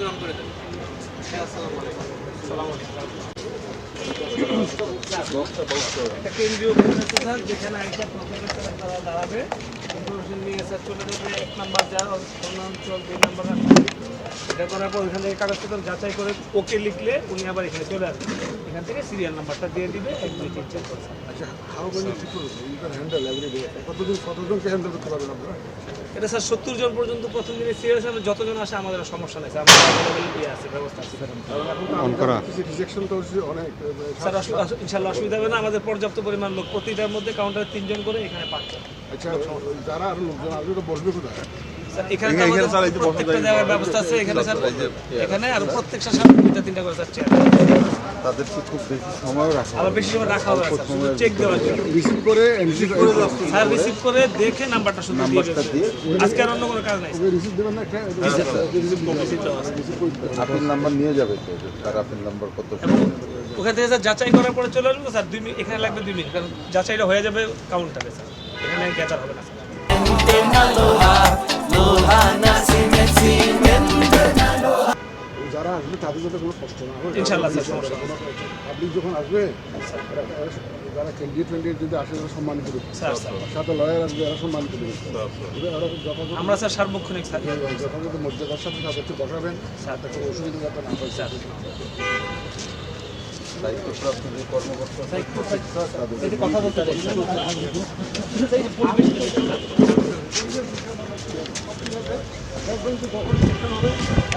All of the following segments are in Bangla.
নাম করে দেন। একটা কেন্দ্রীয় স্যার যেখানে আইসা প্রফেসর তারা দাঁড়াবে, ইনফরমেশন নিয়ে স্যার চলে যাবে 1 নাম্বার যা অঞ্চল 2 নাম্বার এটা করার পর ওইখান থেকে কাগজপত্র যাচাই করে ওকে লিখলে উনি আবার এখানে চলে আসবেন, এখান থেকে সিরিয়াল নাম্বারটা দিয়ে দিবে, এক দুই তিন চার পাঁচ। আচ্ছা, how many people you can handle every day? কতজনকে হ্যান্ডেল করতে পারবেন আপনারা? এটা স্যার 70 জন পর্যন্ত প্রথম দিনে সিরিয়াস হবে, যতজন আসে আমাদের সমস্যা নেই স্যার, আমাদের অ্যাভেলেবিলিটি আছে, ব্যবস্থা আছে রিজেকশন তো অনেক স্যার। ইনশাআল্লাহ অসুবিধা হবে না, আমাদের পর্যাপ্ত পরিমাণ লোক, প্রতিটার মধ্যে কাউন্টারে 3 জন করে এখানে 5 জন। আচ্ছা, যারা আরো লোকজন আসবে তো বসবে কোথায়? স্যার এখানে তো আমাদের প্রত্যেকটা জায়গার ব্যবস্থা আছে, এখানে স্যার এখানে আর প্রত্যেকটা সামনে 2-3টা করে স্যার চেয়ার, তাদের কি খুব বেশি সময় রাখা আবার বেশি সময় রাখা হবে স্যার, শুধু চেক দেওয়ার জন্য। রিসিভ করে এন্ট্রি করে স্যার রিসিভ করে দেখে নাম্বারটা শুধু দিয়ে দেবে, আজকে আর অন্য কোনো কাজ নাই স্যার। রিসিভ দেবেন না? একটা আপিল নাম্বার নিয়ে যাবে তো, তার আপিল নাম্বার কত? ওখান থেকে স্যার যাচাই করার পরে চলে আসবো স্যার, 2 মিনিট এখানে লাগবে, 2 মিনিট, কারণ যাচাইটা হয়ে যাবে কাউন্টারে স্যার, এখানে গ্যাদার হবে না স্যার। যারা আসবে তাদের যাতে কোনো কষ্ট না হয় ইনশাআল্লাহ স্যার, সমস্যা নেই। পাবলিক যখন আসবে, যারা ক্যান্ডিডেট যদি আসে তারা সম্মানিত দেবে, স্যার স্যার সাথে লয়ার আসবে এরা সম্মানিত দেবে। যথাযথ আমরা স্যার সার্বক্ষণিক থাকি যথাযথ মর্যাদার সাথে তাদেরকে বসাবেন, তাতে কোনো অসুবিধা যাতে না হয়। স্যার। দায়িত্বপ্রাপ্ত যে কর্মকর্তা এই যে কথা বলতে পারি sir.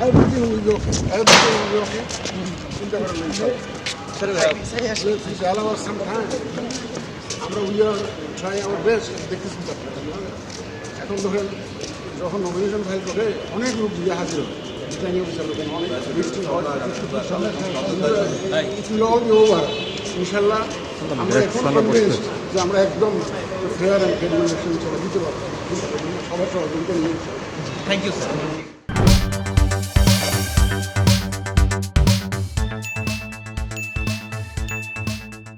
Everything will be okay. Everything will be okay. চিন্তা করেন না ইনশাআল্লাহ। Please allow us some time. আমরা we are trying our best দেখতেছি তো আপনারা। এখন ধরেন যখন নমিনেশন ফাইল করে অনেক লোক গিয়ে হাজির হয়, রিটার্নিং অফিসার লোকের অনেক লিস্টিং হয়, it will all be over. ইনশাআল্লাহ আমরা এখন কনভিন্সড যে আমরা একদম ফেয়ার অ্যান্ড ফেয়ার ইলেকশন দিতে পারবো, সবার সহযোগিতা নিয়ে। Thank you sir.